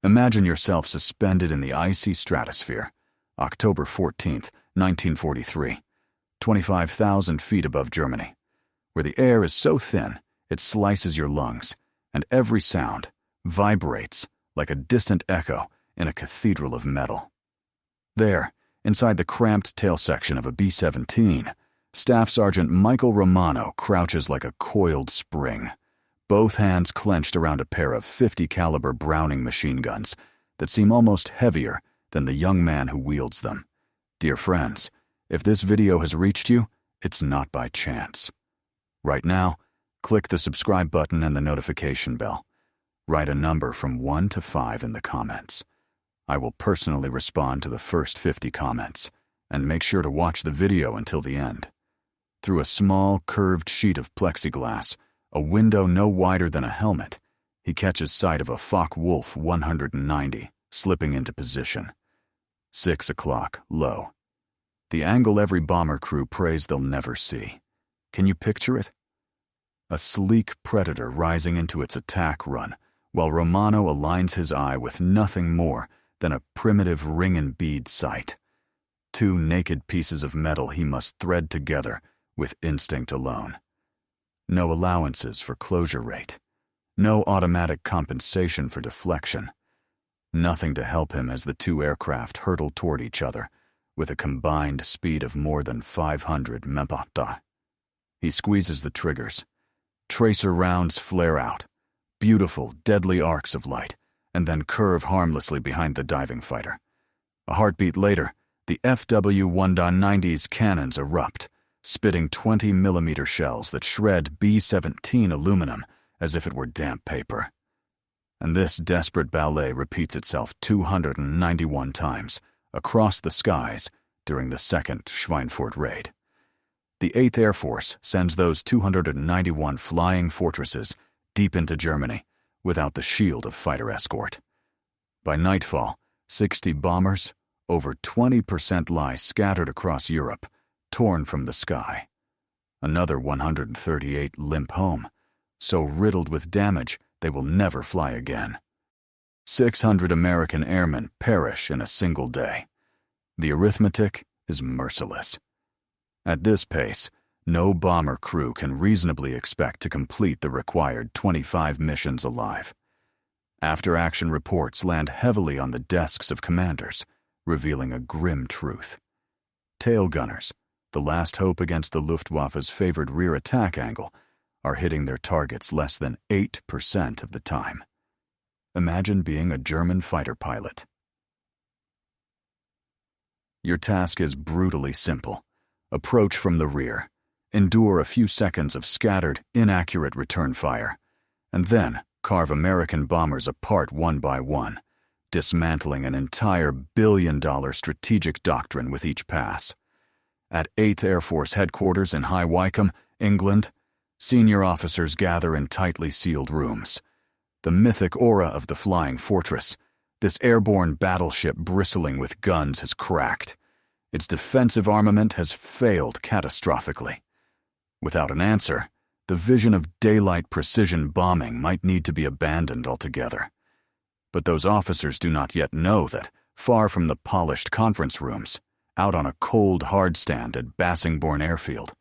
Imagine yourself suspended in the icy stratosphere, October 14th, 1943, 25,000 feet above Germany, where the air is so thin it slices your lungs, and every sound vibrates like a distant echo in a cathedral of metal. There, inside the cramped tail section of a B-17, Staff Sergeant Michael Romano crouches like a coiled spring, both hands clenched around a pair of .50 caliber Browning machine guns that seem almost heavier than the young man who wields them. Dear friends, if this video has reached you, it's not by chance. Right now, click the subscribe button and the notification bell. Write a number from 1 to 5 in the comments. I will personally respond to the first 50 comments, and make sure to watch the video until the end. Through a small, curved sheet of plexiglass, a window no wider than a helmet, he catches sight of a Focke-Wulf 190 slipping into position. 6 o'clock, low. The angle every bomber crew prays they'll never see. Can you picture it? A sleek predator rising into its attack run, while Romano aligns his eye with nothing more than a primitive ring and bead sight. 2 naked pieces of metal he must thread together with instinct alone. No allowances for closure rate. No automatic compensation for deflection. Nothing to help him as the 2 aircraft hurtle toward each other with a combined speed of more than 500 mph. He squeezes the triggers. Tracer rounds flare out, beautiful, deadly arcs of light, and then curve harmlessly behind the diving fighter. A heartbeat later, the WWII's cannons erupt, spitting 20mm shells that shred B-17 aluminum as if it were damp paper. And this desperate ballet repeats itself 291 times across the skies during the second Schweinfurt raid. The 8th Air Force sends those 291 flying fortresses deep into Germany without the shield of fighter escort. By nightfall, 60 bombers, over 20% lie scattered across Europe, torn from the sky. Another 138 limp home, so riddled with damage they will never fly again. 600 American airmen perish in a single day. The arithmetic is merciless. At this pace, no bomber crew can reasonably expect to complete the required 25 missions alive. After-action reports land heavily on the desks of commanders, revealing a grim truth. Tail gunners, the last hope against the Luftwaffe's favored rear attack angle, are hitting their targets less than 8% of the time. Imagine being a German fighter pilot. Your task is brutally simple. Approach from the rear, endure a few seconds of scattered, inaccurate return fire, and then carve American bombers apart one by one, dismantling an entire billion-dollar strategic doctrine with each pass. At 8th Air Force Headquarters in High Wycombe, England, senior officers gather in tightly sealed rooms. The mythic aura of the flying fortress, this airborne battleship bristling with guns, has cracked. Its defensive armament has failed catastrophically. Without an answer, the vision of daylight precision bombing might need to be abandoned altogether. But those officers do not yet know that, far from the polished conference rooms, out on a cold hardstand at Bassingbourn Airfield,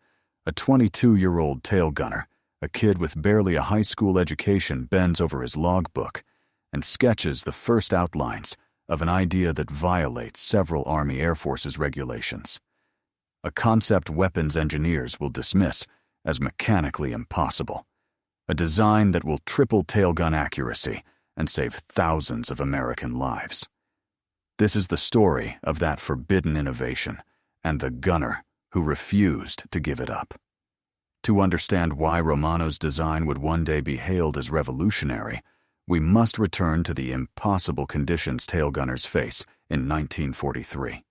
a 22-year-old tail gunner, a kid with barely a high school education, bends over his logbook and sketches the first outlines of an idea that violates several Army Air Forces regulations. A concept weapons engineers will dismiss as mechanically impossible. A design that will triple tailgun accuracy and save thousands of American lives. This is the story of that forbidden innovation and the gunner who refused to give it up. To understand why Romano's design would one day be hailed as revolutionary, we must return to the impossible conditions tailgunners face in 1943.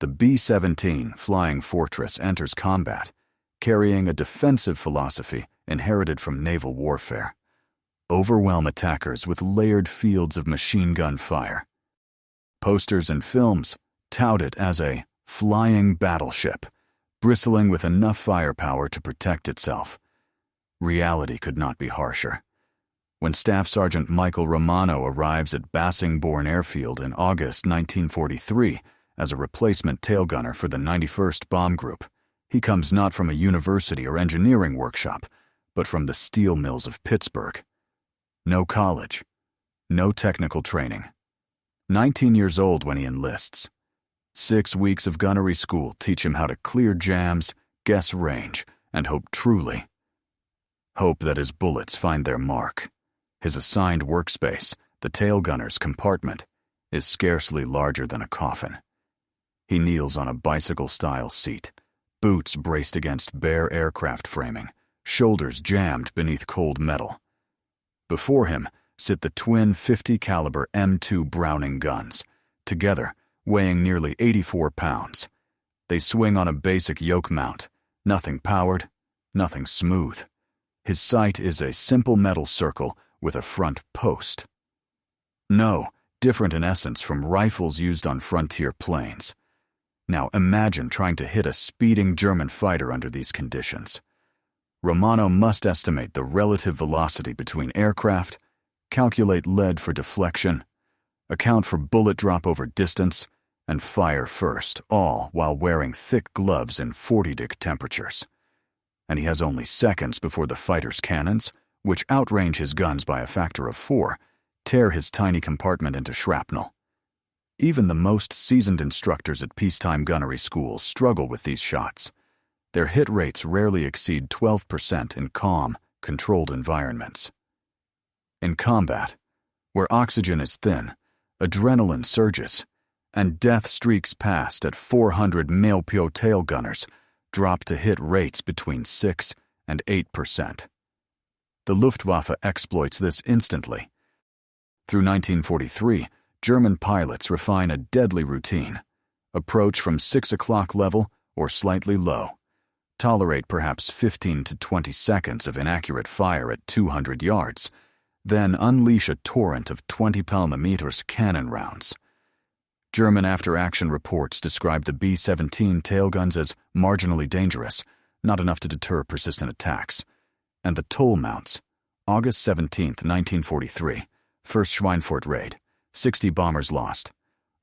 The B-17 Flying Fortress enters combat, carrying a defensive philosophy inherited from naval warfare. Overwhelm attackers with layered fields of machine gun fire. Posters and films tout it as a flying battleship, bristling with enough firepower to protect itself. Reality could not be harsher. When Staff Sergeant Michael Romano arrives at Bassingbourn Airfield in August 1943 as a replacement tail gunner for the 91st Bomb Group, he comes not from a university or engineering workshop, but from the steel mills of Pittsburgh. No college, no technical training. 19 years old when he enlists. 6 weeks of gunnery school teach him how to clear jams, guess range, and hope truly. Hope that his bullets find their mark. His assigned workspace, the tail gunner's compartment, is scarcely larger than a coffin. He kneels on a bicycle-style seat, boots braced against bare aircraft framing, shoulders jammed beneath cold metal. Before him sit the twin 50 caliber M2 Browning guns, together weighing nearly 84 pounds. They swing on a basic yoke mount, nothing powered, nothing smooth. His sight is a simple metal circle with a front post. No, different in essence from rifles used on frontier planes. Now imagine trying to hit a speeding German fighter under these conditions. Romano must estimate the relative velocity between aircraft, calculate lead for deflection, account for bullet drop over distance, and fire first, all while wearing thick gloves in 40-degree temperatures. And he has only seconds before the fighter's cannons, which outrange his guns by a factor of 4, tear his tiny compartment into shrapnel. Even the most seasoned instructors at peacetime gunnery schools struggle with these shots. Their hit rates rarely exceed 12% in calm, controlled environments. In combat, where oxygen is thin, adrenaline surges, and death streaks past at 400 Maupeou tail gunners drop to hit rates between 6 and 8%. The Luftwaffe exploits this instantly. Through 1943, German pilots refine a deadly routine. Approach from 6 o'clock level or slightly low. Tolerate perhaps 15 to 20 seconds of inaccurate fire at 200 yards. Then unleash a torrent of 20 mm cannon rounds. German after-action reports describe the B-17 tailguns as marginally dangerous, not enough to deter persistent attacks. And the toll mounts. August 17, 1943, first Schweinfurt raid, 60 bombers lost.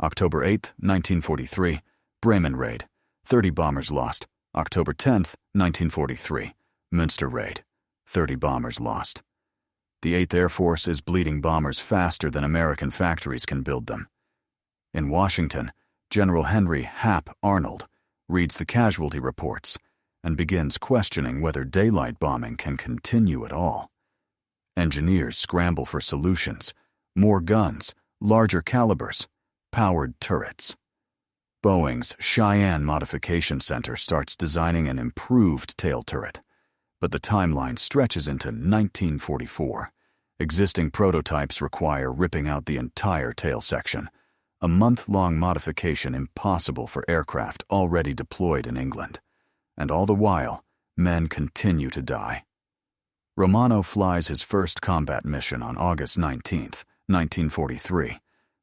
October 8, 1943, Bremen raid, 30 bombers lost. October 10, 1943, Münster raid, 30 bombers lost. The 8th Air Force is bleeding bombers faster than American factories can build them. In Washington, General Henry Hap Arnold reads the casualty reports and begins questioning whether daylight bombing can continue at all. Engineers scramble for solutions, more guns, larger calibers, powered turrets. Boeing's Cheyenne Modification Center starts designing an improved tail turret, but the timeline stretches into 1944. Existing prototypes require ripping out the entire tail section, a month-long modification impossible for aircraft already deployed in England. And all the while, men continue to die. Romano flies his first combat mission on August 19, 1943,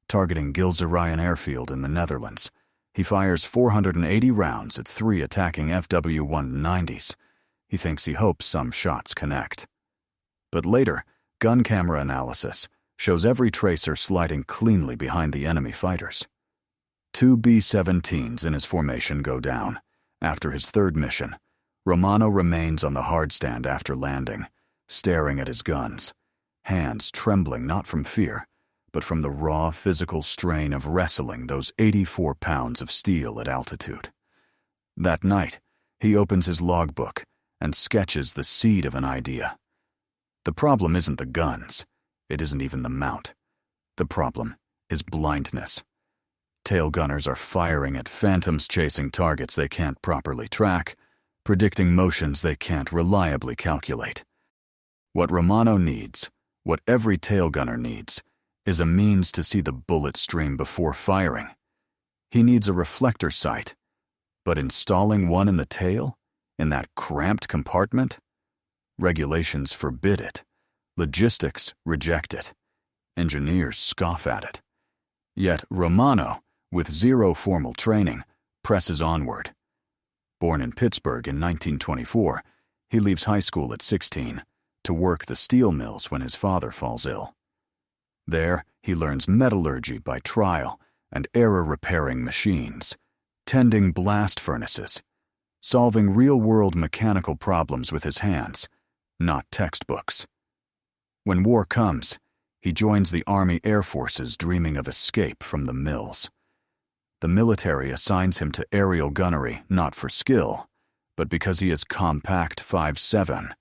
targeting Gilserijen Airfield in the Netherlands. He fires 480 rounds at 3 attacking FW-190s. He thinks he hopes some shots connect. But later, gun camera analysis shows every tracer sliding cleanly behind the enemy fighters. 2 B-17s in his formation go down. After his third mission, Romano remains on the hardstand after landing, staring at his guns, hands trembling not from fear, but from the raw physical strain of wrestling those 84 pounds of steel at altitude. That night, he opens his logbook and sketches the seed of an idea. The problem isn't the guns. It isn't even the mount. The problem is blindness. Tail gunners are firing at phantoms chasing targets they can't properly track, predicting motions they can't reliably calculate. What Romano needs, what every tail gunner needs, is a means to see the bullet stream before firing. He needs a reflector sight, but installing one in the tail, in that cramped compartment? Regulations forbid it. Logistics reject it. Engineers scoff at it. Yet Romano, with zero formal training, presses onward. Born in Pittsburgh in 1924, he leaves high school at 16, to work the steel mills when his father falls ill. There, he learns metallurgy by trial and error repairing machines, tending blast furnaces, solving real-world mechanical problems with his hands, not textbooks. When war comes, he joins the Army Air Forces dreaming of escape from the mills. The military assigns him to aerial gunnery not for skill, but because he is compact 5'7",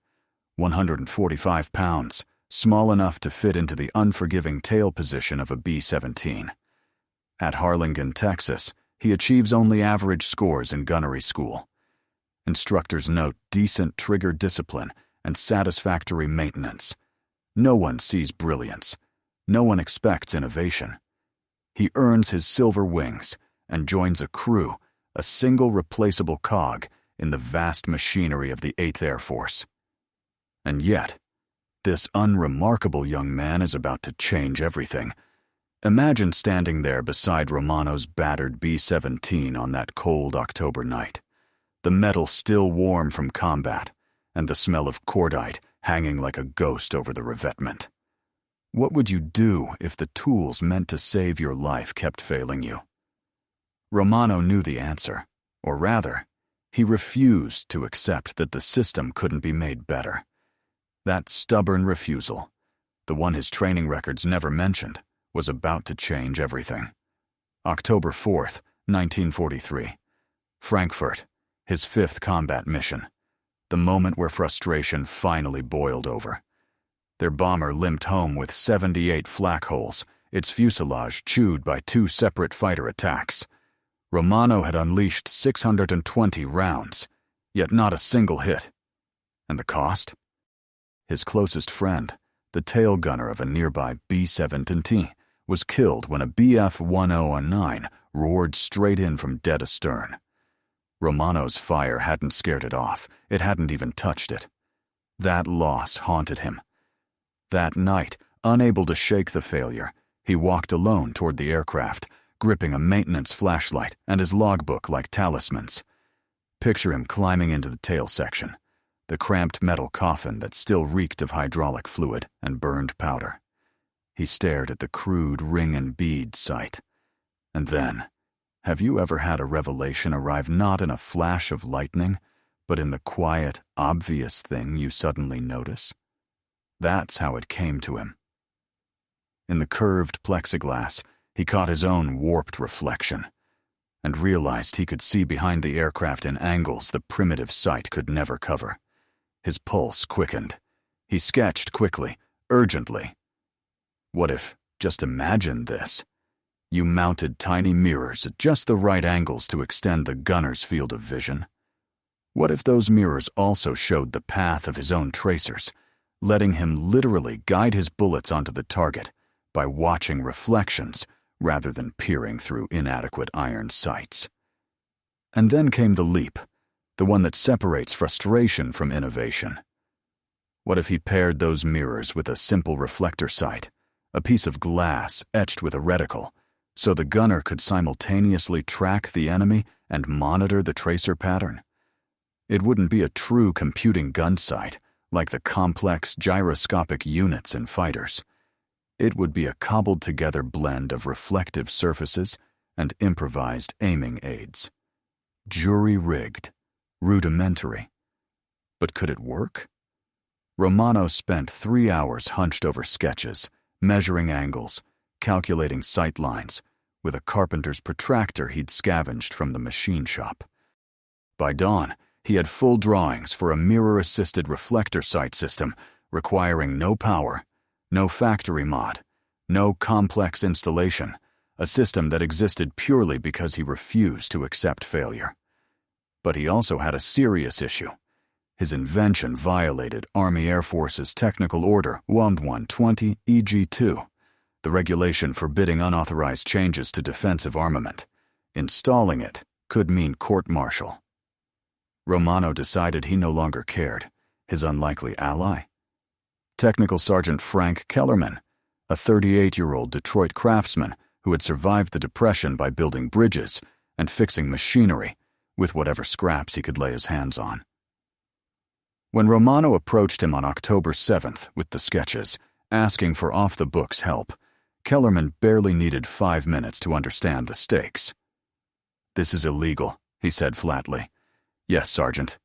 145 pounds, small enough to fit into the unforgiving tail position of a B-17. At Harlingen, Texas, he achieves only average scores in gunnery school. Instructors note decent trigger discipline and satisfactory maintenance. No one sees brilliance. No one expects innovation. He earns his silver wings and joins a crew, a single replaceable cog in the vast machinery of the 8th Air Force. And yet, this unremarkable young man is about to change everything. Imagine standing there beside Romano's battered B-17 on that cold October night, the metal still warm from combat, and the smell of cordite hanging like a ghost over the revetment. What would you do if the tools meant to save your life kept failing you? Romano knew the answer, or rather, he refused to accept that the system couldn't be made better. That stubborn refusal, the one his training records never mentioned, was about to change everything. October 4th, 1943. Frankfurt, his 5th combat mission. The moment where frustration finally boiled over. Their bomber limped home with 78 flak holes, its fuselage chewed by 2 separate fighter attacks. Romano had unleashed 620 rounds, yet not a single hit. And the cost? His closest friend, the tail gunner of a nearby B-17, was killed when a Bf-1009 roared straight in from dead astern. Romano's fire hadn't scared it off. It hadn't even touched it. That loss haunted him. That night, unable to shake the failure, he walked alone toward the aircraft, gripping a maintenance flashlight and his logbook like talismans. Picture him climbing into the tail section, the cramped metal coffin that still reeked of hydraulic fluid and burned powder. He stared at the crude ring and bead sight. And then, have you ever had a revelation arrive not in a flash of lightning, but in the quiet, obvious thing you suddenly notice? That's how it came to him. In the curved plexiglass, he caught his own warped reflection and realized he could see behind the aircraft in angles the primitive sight could never cover. His pulse quickened. He sketched quickly, urgently. What if, just imagine this, you mounted tiny mirrors at just the right angles to extend the gunner's field of vision? What if those mirrors also showed the path of his own tracers, letting him literally guide his bullets onto the target by watching reflections rather than peering through inadequate iron sights? And then came the leap, the one that separates frustration from innovation. What if he paired those mirrors with a simple reflector sight, a piece of glass etched with a reticle, so the gunner could simultaneously track the enemy and monitor the tracer pattern? It wouldn't be a true computing gun sight, like the complex gyroscopic units in fighters. It would be a cobbled-together blend of reflective surfaces and improvised aiming aids. Jury-rigged, rudimentary. But could it work? Romano spent 3 hours hunched over sketches, measuring angles, calculating sight lines, with a carpenter's protractor he'd scavenged from the machine shop. By dawn, he had full drawings for a mirror-assisted reflector sight system requiring no power, no factory mod, no complex installation, a system that existed purely because he refused to accept failure. But he also had a serious issue. His invention violated Army Air Force's Technical Order 1120 EG2, the regulation forbidding unauthorized changes to defensive armament. Installing it could mean court-martial. Romano decided he no longer cared. His unlikely ally? Technical Sergeant Frank Kellerman, a 38-year-old Detroit craftsman who had survived the Depression by building bridges and fixing machinery with whatever scraps he could lay his hands on. When Romano approached him on October 7th with the sketches, asking for off-the-books help, Kellerman barely needed 5 minutes to understand the stakes. "This is illegal," he said flatly. "Yes, Sergeant."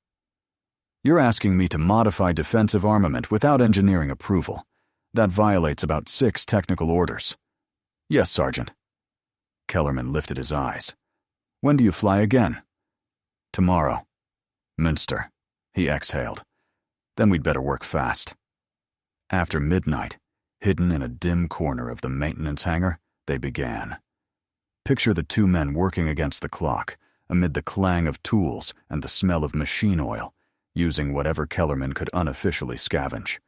"You're asking me to modify defensive armament without engineering approval. That violates about 6 technical orders." "Yes, Sergeant." Kellerman lifted his eyes. "When do you fly again?" "Tomorrow. Münster," he exhaled. "Then we'd better work fast." After midnight, hidden in a dim corner of the maintenance hangar, they began. Picture the 2 men working against the clock, amid the clang of tools and the smell of machine oil, using whatever Kellerman could unofficially scavenge.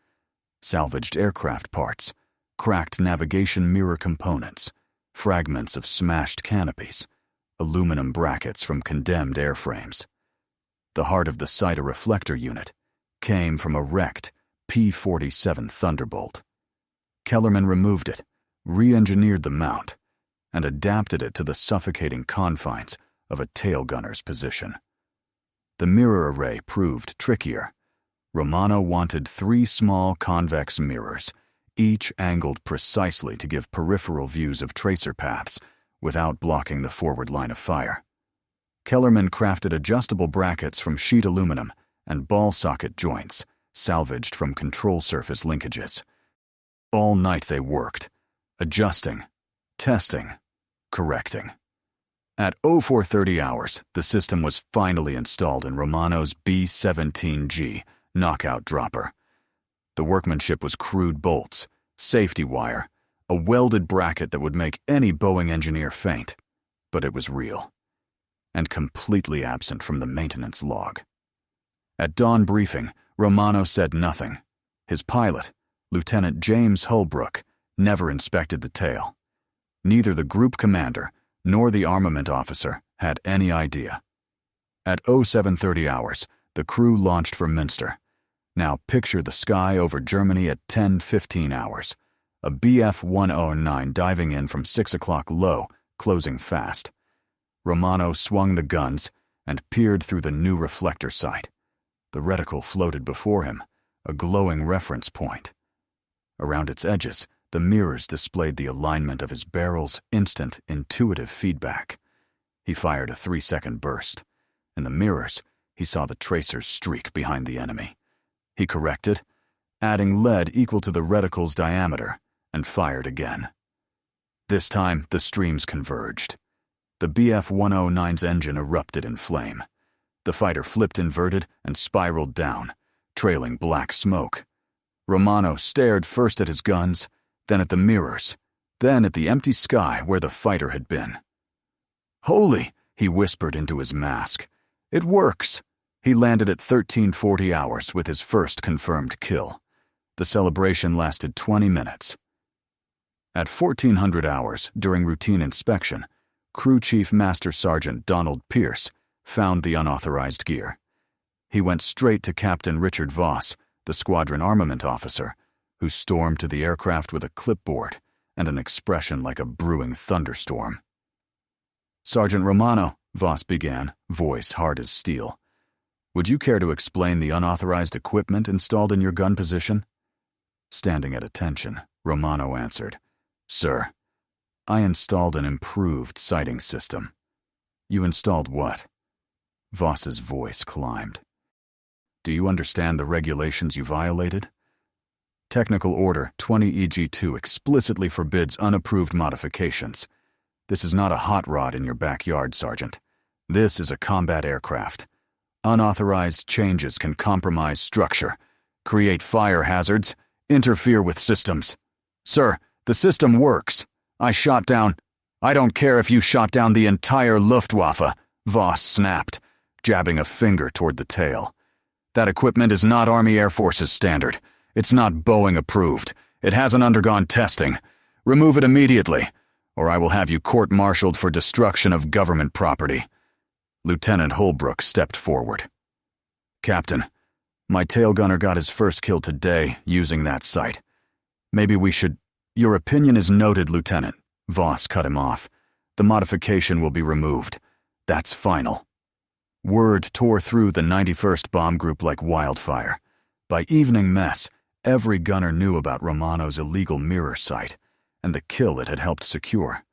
Salvaged aircraft parts, cracked navigation mirror components, fragments of smashed canopies, aluminum brackets from condemned airframes. The heart of the sight, a reflector unit, came from a wrecked P-47 Thunderbolt. Kellerman removed it, re-engineered the mount, and adapted it to the suffocating confines of a tail gunner's position. The mirror array proved trickier. Romano wanted 3 small convex mirrors, each angled precisely to give peripheral views of tracer paths without blocking the forward line of fire. Kellerman crafted adjustable brackets from sheet aluminum and ball socket joints salvaged from control surface linkages. All night they worked, adjusting, testing, correcting. At 0430 hours, the system was finally installed in Romano's B-17G knockout dropper. The workmanship was crude bolts, safety wire, a welded bracket that would make any Boeing engineer faint, but it was real, and completely absent from the maintenance log. At dawn briefing, Romano said nothing. His pilot, Lieutenant James Holbrook, never inspected the tail. Neither the group commander nor the armament officer had any idea. At 0730 hours, the crew launched for Münster. Now picture the sky over Germany at 10:15 hours. A Bf-109 diving in from 6 o'clock low, closing fast. Romano swung the guns and peered through the new reflector sight. The reticle floated before him, a glowing reference point. Around its edges, the mirrors displayed the alignment of his barrel's instant, intuitive feedback. He fired a 3-second burst. In the mirrors, he saw the tracers streak behind the enemy. He corrected, adding lead equal to the reticle's diameter, and fired again. This time, the streams converged. The Bf-109's engine erupted in flame. The fighter flipped inverted and spiraled down, trailing black smoke. Romano stared first at his guns, then at the mirrors, then at the empty sky where the fighter had been. "Holy," he whispered into his mask. "It works." He landed at 1340 hours with his first confirmed kill. The celebration lasted 20 minutes. At 1400 hours, during routine inspection, Crew Chief Master Sergeant Donald Pierce found the unauthorized gear. He went straight to Captain Richard Voss, the squadron armament officer, who stormed to the aircraft with a clipboard and an expression like a brewing thunderstorm. "Sergeant Romano," Voss began, voice hard as steel, "would you care to explain the unauthorized equipment installed in your gun position?" Standing at attention, Romano answered, "Sir, I installed an improved sighting system." "You installed what?" Voss's voice climbed. "Do you understand the regulations you violated? Technical Order 20EG2 explicitly forbids unapproved modifications. This is not a hot rod in your backyard, Sergeant. This is a combat aircraft. Unauthorized changes can compromise structure, create fire hazards, interfere with systems. Sir, the system works. I don't care if you shot down the entire Luftwaffe," Voss snapped, jabbing a finger toward the tail. "That equipment is not Army Air Forces standard. It's not Boeing approved. It hasn't undergone testing. Remove it immediately, or I will have you court-martialed for destruction of government property." Lieutenant Holbrook stepped forward. "Captain, my tail gunner got his first kill today using that sight. Maybe we should—" "Your opinion is noted, Lieutenant," Voss cut him off. "The modification will be removed. That's final." Word tore through the 91st Bomb Group like wildfire. By evening mess, every gunner knew about Romano's illegal mirror site and the kill it had helped secure.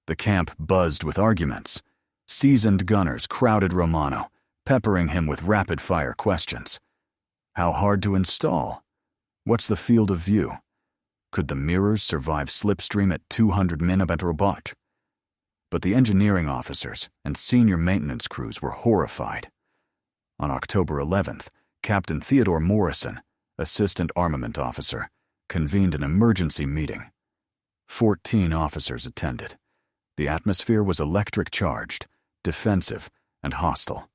The camp buzzed with arguments. Seasoned gunners crowded Romano, peppering him with rapid-fire questions. How hard to install? What's the field of view? Could the mirrors survive slipstream at 200 min/robot? But the engineering officers and senior maintenance crews were horrified. On October 11th, Captain Theodore Morrison, assistant armament officer, convened an emergency meeting. 14 officers attended. The atmosphere was electric-charged, defensive, and hostile.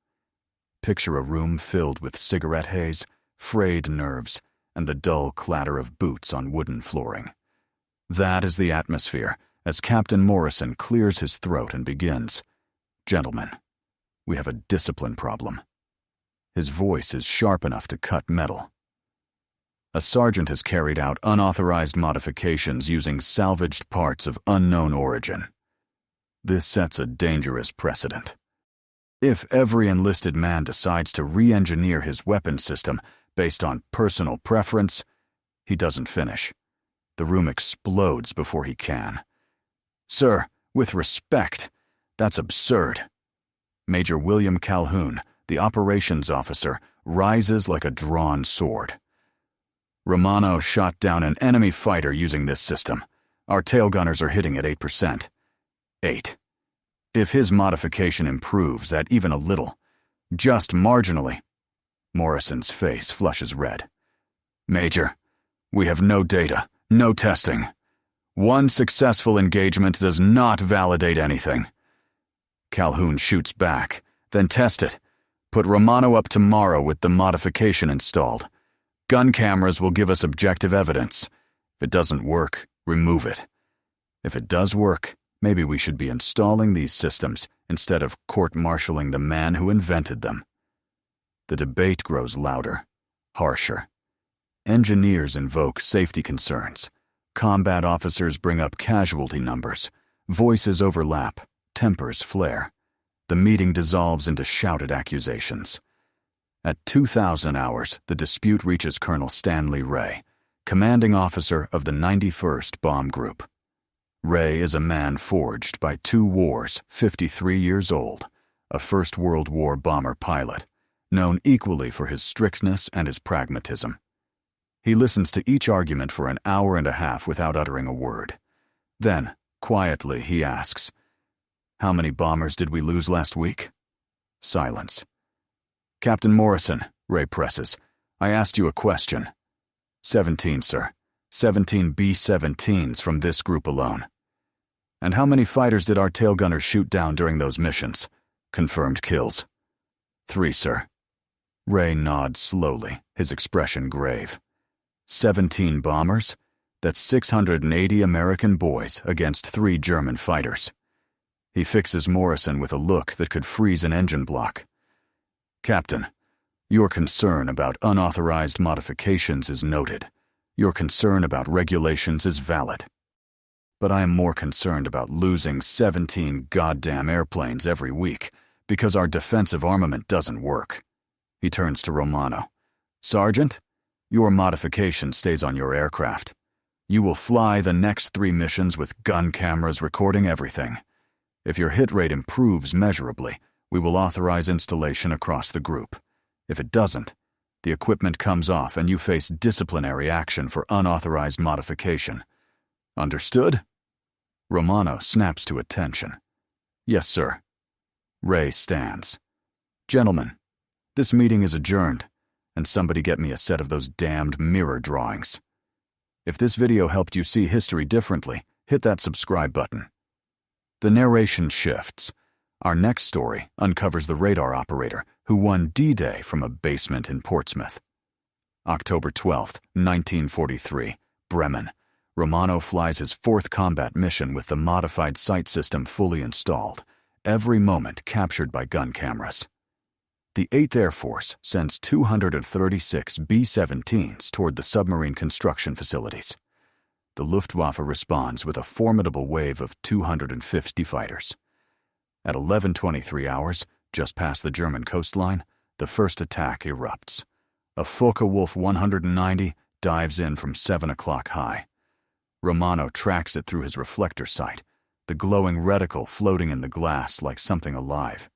Picture a room filled with cigarette haze, frayed nerves, and the dull clatter of boots on wooden flooring. That is the atmosphere as Captain Morrison clears his throat and begins. Gentlemen, we have a discipline problem. His voice is sharp enough to cut metal. A sergeant has carried out unauthorized modifications using salvaged parts of unknown origin. This sets a dangerous precedent. If every enlisted man decides to re-engineer his weapon system based on personal preference, he doesn't finish. The room explodes before he can. Sir, with respect, that's absurd. Major William Calhoun, the operations officer, rises like a drawn sword. Romano shot down an enemy fighter using this system. Our tail gunners are hitting at 8%. 8. If his modification improves that even a little, just marginally, Morrison's face flushes red. Major, we have no data, no testing. One successful engagement does not validate anything. Calhoun shoots back, then test it. Put Romano up tomorrow with the modification installed. Gun cameras will give us objective evidence. If it doesn't work, remove it. If it does work, maybe we should be installing these systems instead of court-martialing the man who invented them. The debate grows louder, harsher. Engineers invoke safety concerns. Combat officers bring up casualty numbers. Voices overlap, tempers flare. The meeting dissolves into shouted accusations. At 2000 hours, the dispute reaches Colonel Stanley Ray, commanding officer of the 91st Bomb Group. Ray is a man forged by 2 wars, 53 years old, a First World War bomber pilot, known equally for his strictness and his pragmatism. He listens to each argument for an hour and a half without uttering a word. Then, quietly, he asks, "How many bombers did we lose last week?" Silence. "Captain Morrison," Ray presses, "I asked you a question." 17, sir. 17 B-17s from this group alone. "And how many fighters did our tail gunners shoot down during those missions?" "Confirmed kills." 3, sir. Ray nods slowly, his expression grave. 17 bombers? That's 680 American boys against 3 German fighters. He fixes Morrison with a look that could freeze an engine block. "Captain, your concern about unauthorized modifications is noted. Your concern about regulations is valid. But I am more concerned about losing 17 goddamn airplanes every week because our defensive armament doesn't work." He turns to Romano. "Sergeant, your modification stays on your aircraft. You will fly the next 3 missions with gun cameras recording everything. If your hit rate improves measurably, we will authorize installation across the group. If it doesn't, the equipment comes off and you face disciplinary action for unauthorized modification. Understood?" Romano snaps to attention. "Yes, sir." Ray stands. "Gentlemen, this meeting is adjourned, and somebody get me a set of those damned mirror drawings. If this video helped you see history differently, hit that subscribe button." The narration shifts. Our next story uncovers the radar operator who won D-Day from a basement in Portsmouth. October 12, 1943, Bremen. Romano flies his 4th combat mission with the modified sight system fully installed, every moment captured by gun cameras. The 8th Air Force sends 236 B-17s toward the submarine construction facilities. The Luftwaffe responds with a formidable wave of 250 fighters. At 11:23 hours, just past the German coastline, the first attack erupts. A Focke-Wulf 190 dives in from 7 o'clock high. Romano tracks it through his reflector sight, the glowing reticle floating in the glass like something alive.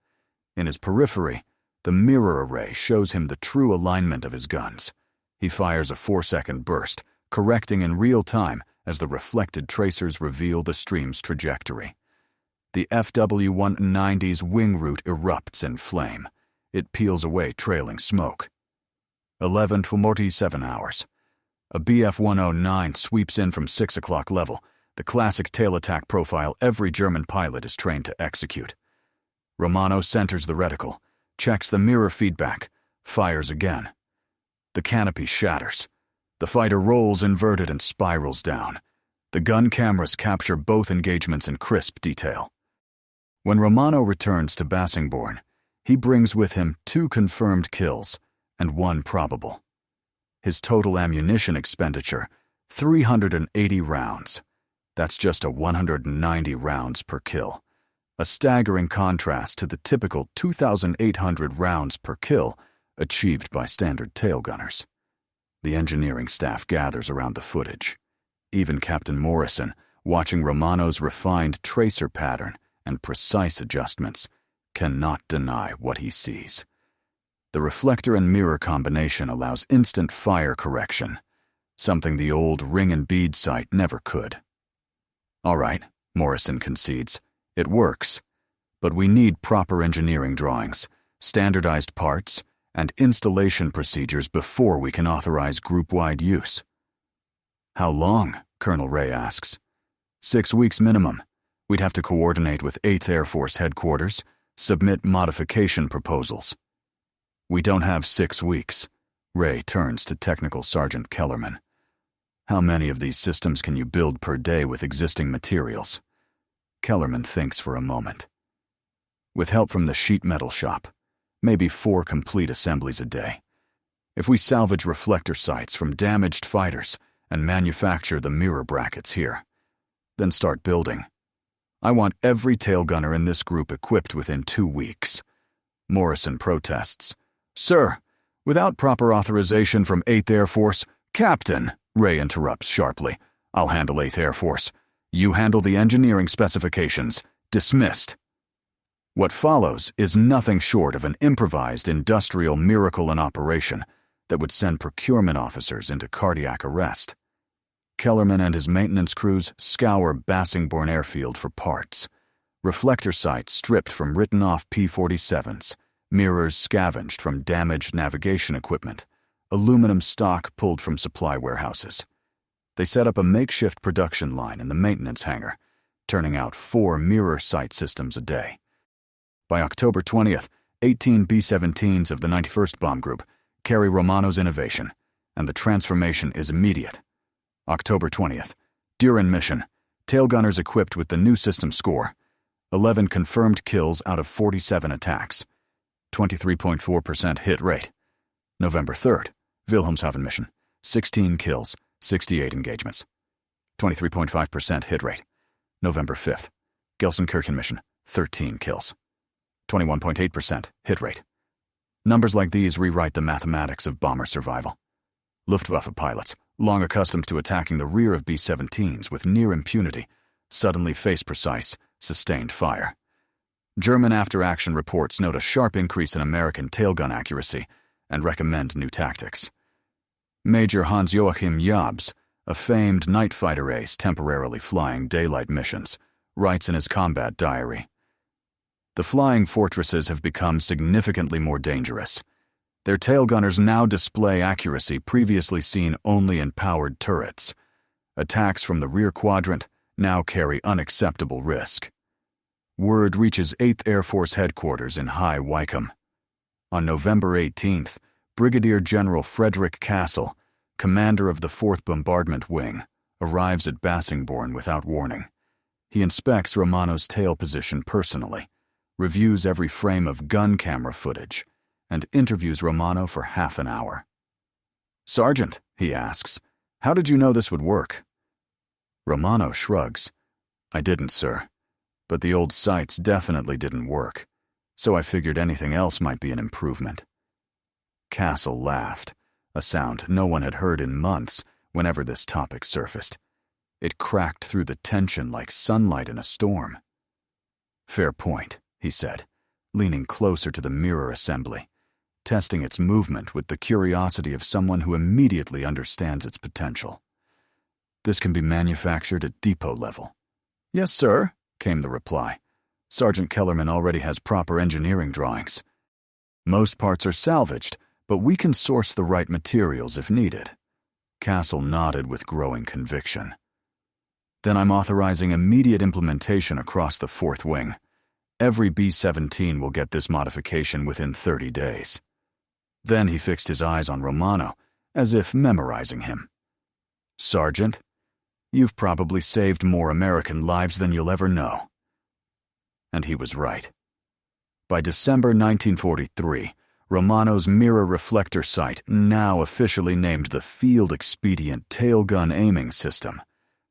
In his periphery, the mirror array shows him the true alignment of his guns. He fires a 4-second burst, correcting in real time as the reflected tracers reveal the stream's trajectory. The FW-190's wing root erupts in flame. It peels away trailing smoke. 11:47 hours. A Bf-109 sweeps in from 6 o'clock level, the classic tail attack profile every German pilot is trained to execute. Romano centers the reticle, checks the mirror feedback, fires again. The canopy shatters. The fighter rolls inverted and spirals down. The gun cameras capture both engagements in crisp detail. When Romano returns to Bassingbourn, he brings with him 2 confirmed kills and 1 probable. His total ammunition expenditure, 380 rounds. That's just a 190 rounds per kill. A staggering contrast to the typical 2,800 rounds per kill achieved by standard tailgunners. The engineering staff gathers around the footage. Even Captain Morrison, watching Romano's refined tracer pattern and precise adjustments, cannot deny what he sees. The reflector and mirror combination allows instant fire correction, something the old ring and bead sight never could. All right, Morrison concedes, it works, but we need proper engineering drawings, standardized parts, and installation procedures before we can authorize group-wide use. How long? Colonel Ray asks. 6 weeks minimum. We'd have to coordinate with 8th Air Force Headquarters, submit modification proposals. We don't have 6 weeks. Ray turns to Technical Sergeant Kellerman. How many of these systems can you build per day with existing materials? Kellerman thinks for a moment. With help from the sheet metal shop, maybe 4 complete assemblies a day. If we salvage reflector sights from damaged fighters and manufacture the mirror brackets here, then start building. I want every tailgunner in this group equipped within 2 weeks. Morrison protests. Sir, without proper authorization from 8th Air Force, Captain, Ray interrupts sharply. I'll handle 8th Air Force. You handle the engineering specifications. Dismissed. What follows is nothing short of an improvised industrial miracle in operation that would send procurement officers into cardiac arrest. Kellerman and his maintenance crews scour Bassingbourn Airfield for parts. Reflector sights stripped from written-off P-47s, mirrors scavenged from damaged navigation equipment, aluminum stock pulled from supply warehouses. They set up a makeshift production line in the maintenance hangar, turning out 4 mirror sight systems a day. By October 20th, 18 B-17s of the 91st Bomb Group carry Romano's innovation, and the transformation is immediate. October 20th, Durin mission, tailgunners equipped with the new system score, 11 confirmed kills out of 47 attacks, 23.4% hit rate. November 3rd, Wilhelmshaven mission, 16 kills, 68 engagements, 23.5% hit rate. November 5th, Gelsenkirchen mission, 13 kills, 21.8% hit rate. Numbers like these rewrite the mathematics of bomber survival. Luftwaffe pilots, long accustomed to attacking the rear of B-17s with near impunity, suddenly face precise, sustained fire. German after-action reports note a sharp increase in American tailgun accuracy and recommend new tactics. Major Hans-Joachim Jabs, a famed night fighter ace temporarily flying daylight missions, writes in his combat diary, "The flying fortresses have become significantly more dangerous. Their tailgunners now display accuracy previously seen only in powered turrets. Attacks from the rear quadrant now carry unacceptable risk." Word reaches 8th Air Force Headquarters in High Wycombe. On November 18th, Brigadier General Frederick Castle, commander of the 4th Bombardment Wing, arrives at Bassingbourn without warning. He inspects Romano's tail position personally, reviews every frame of gun camera footage, and interviews Romano for half an hour. "Sergeant," he asks, "how did you know this would work?" Romano shrugs. "I didn't, sir. But the old sights definitely didn't work, so I figured anything else might be an improvement." Castle laughed. a sound no one had heard in months whenever this topic surfaced. It cracked through the tension like sunlight in a storm. "Fair point," he said, leaning closer to the mirror assembly, testing its movement with the curiosity of someone who immediately understands its potential. "This can be manufactured at depot level." "Yes, sir," came the reply. "Sergeant Kellerman already has proper engineering drawings. Most parts are salvaged, but we can source the right materials if needed." Castle nodded with growing conviction. "Then I'm authorizing immediate implementation across the 4th Wing. Every B-17 will get this modification within 30 days. Then he fixed his eyes on Romano, as if memorizing him. "Sergeant, you've probably saved more American lives than you'll ever know." And he was right. By December 1943, Romano's mirror reflector sight, now officially named the Field Expedient Tailgun Aiming System,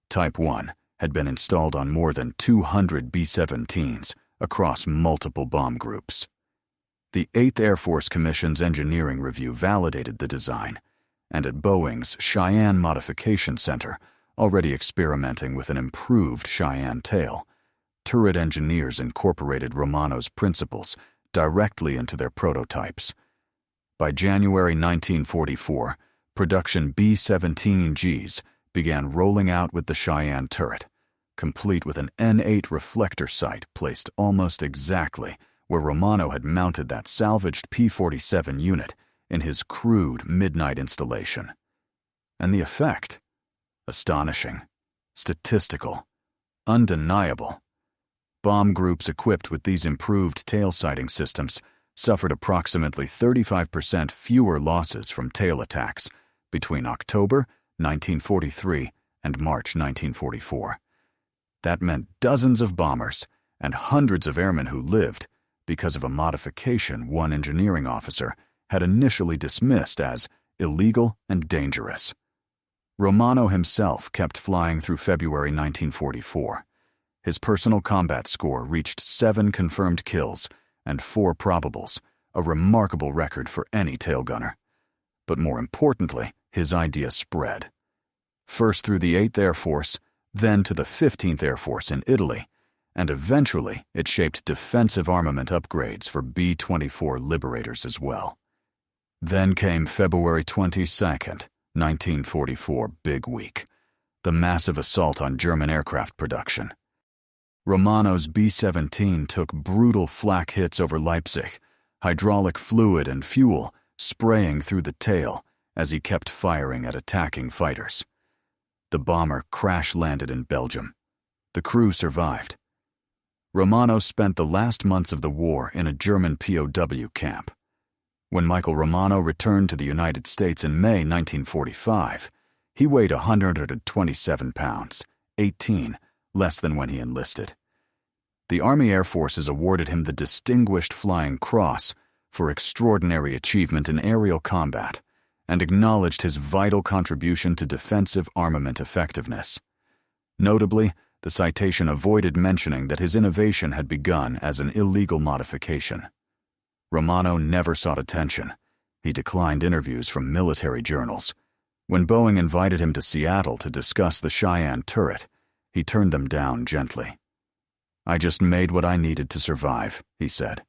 Type 1, had been installed on more than 200 B-17s across multiple bomb groups. The 8th Air Force Commission's engineering review validated the design, and at Boeing's Cheyenne Modification Center, already experimenting with an improved Cheyenne tail, turret engineers incorporated Romano's principles directly into their prototypes. By January 1944, production B-17Gs began rolling out with the Cheyenne turret, complete with an N8 reflector sight placed almost exactly where Romano had mounted that salvaged P-47 unit in his crude midnight installation. And the effect? Astonishing, statistical, undeniable. Bomb groups equipped with these improved tail sighting systems suffered approximately 35% fewer losses from tail attacks between October 1943 and March 1944. That meant dozens of bombers and hundreds of airmen who lived because of a modification one engineering officer had initially dismissed as illegal and dangerous. Romano himself kept flying through February 1944. His personal combat score reached 7 confirmed kills and 4 probables, a remarkable record for any tailgunner. But more importantly, his idea spread. First through the 8th Air Force, then to the 15th Air Force in Italy, and eventually it shaped defensive armament upgrades for B-24 Liberators as well. Then came February 22nd, 1944 Big Week, the massive assault on German aircraft production. Romano's B-17 took brutal flak hits over Leipzig, hydraulic fluid and fuel spraying through the tail as he kept firing at attacking fighters. The bomber crash-landed in Belgium. The crew survived. Romano spent the last months of the war in a German POW camp. When Michael Romano returned to the United States in May 1945, he weighed 127 pounds, 18, less than when he enlisted. The Army Air Forces awarded him the Distinguished Flying Cross for extraordinary achievement in aerial combat and acknowledged his vital contribution to defensive armament effectiveness. Notably, the citation avoided mentioning that his innovation had begun as an illegal modification. Romano never sought attention. He declined interviews from military journals. When Boeing invited him to Seattle to discuss the Cheyenne turret, he turned them down gently. "I just made what I needed to survive," he said.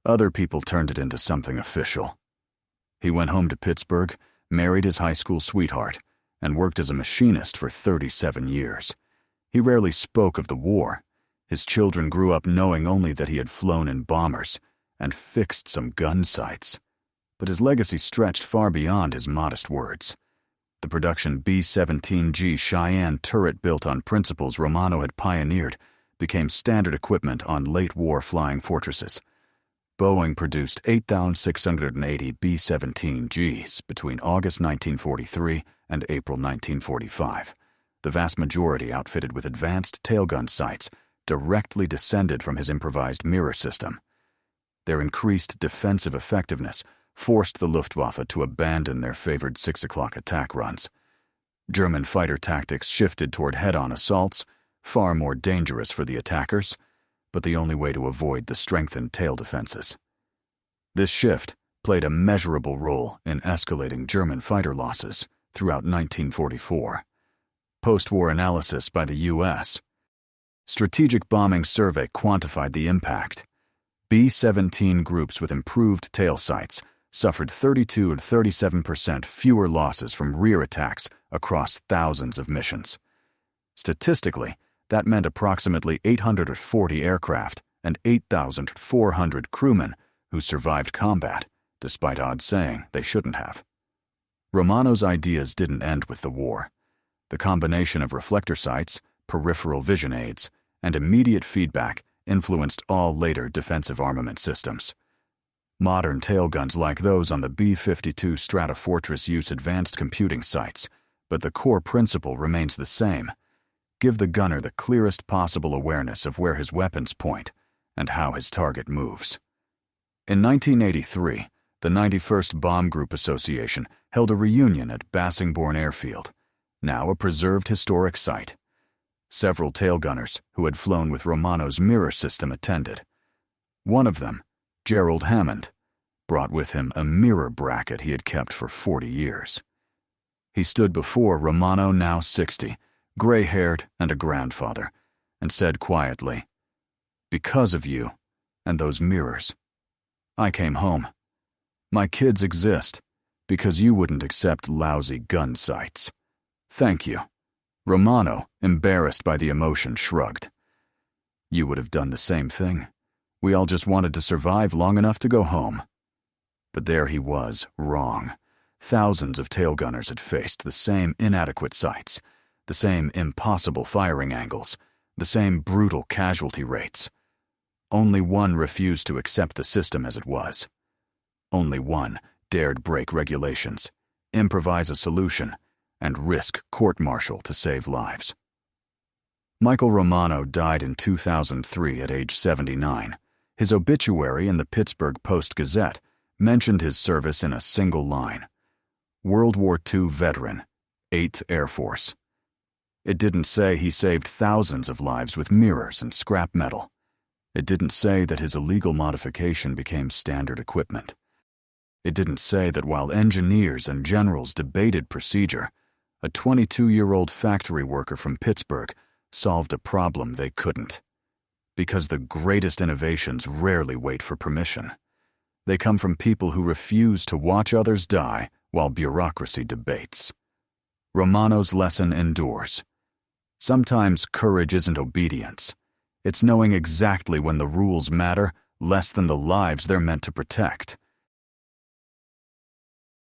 "Other people turned it into something official." He went home to Pittsburgh, married his high school sweetheart, and worked as a machinist for 37 years. He rarely spoke of the war. His children grew up knowing only that he had flown in bombers and fixed some gun sights. But his legacy stretched far beyond his modest words. The production B-17G Cheyenne turret built on principles Romano had pioneered became standard equipment on late-war flying fortresses. Boeing produced 8,680 B-17Gs between August 1943 and April 1945, the vast majority outfitted with advanced tailgun sights directly descended from his improvised mirror system. Their increased defensive effectiveness forced the Luftwaffe to abandon their favored 6 o'clock attack runs. German fighter tactics shifted toward head-on assaults, far more dangerous for the attackers, but the only way to avoid the strengthened tail defenses. This shift, played a measurable role in escalating German fighter losses throughout 1944. Post-war analysis by the U.S. Strategic Bombing Survey quantified the impact. B-17 groups with improved tail sights suffered 32 and 37% fewer losses from rear attacks across thousands of missions. Statistically, that meant approximately 840 aircraft and 8,400 crewmen who survived combat, despite odds saying they shouldn't have. Romano's ideas didn't end with the war. The combination of reflector sights, peripheral vision aids, and immediate feedback influenced all later defensive armament systems. Modern tailguns like those on the B-52 Stratofortress use advanced computing sights, but the core principle remains the same. Give the gunner the clearest possible awareness of where his weapons point and how his target moves. In 1983, the 91st Bomb Group Association held a reunion at Bassingbourn Airfield, now a preserved historic site. Several tailgunners who had flown with Romano's mirror system attended. One of them, Gerald Hammond, brought with him a mirror bracket he had kept for 40 years. He stood before Romano, now 60, gray-haired and a grandfather, and said quietly, "Because of you and those mirrors, I came home. My kids exist because you wouldn't accept lousy gun sights. Thank you." Romano, embarrassed by the emotion, shrugged. "You would have done the same thing. We all just wanted to survive long enough to go home." But there he was, wrong. Thousands of tailgunners had faced the same inadequate sights, the same impossible firing angles, the same brutal casualty rates. Only one refused to accept the system as it was. Only one dared break regulations, improvise a solution, and risk court-martial to save lives. Michael Romano died in 2003 at age 79. His obituary in the Pittsburgh Post-Gazette mentioned his service in a single line: World War II veteran, 8th Air Force. It didn't say he saved thousands of lives with mirrors and scrap metal. It didn't say that his illegal modification became standard equipment. It didn't say that while engineers and generals debated procedure, a 22-year-old factory worker from Pittsburgh solved a problem they couldn't. Because the greatest innovations rarely wait for permission. They come from people who refuse to watch others die while bureaucracy debates. Romano's lesson endures. Sometimes courage isn't obedience. It's knowing exactly when the rules matter less than the lives they're meant to protect.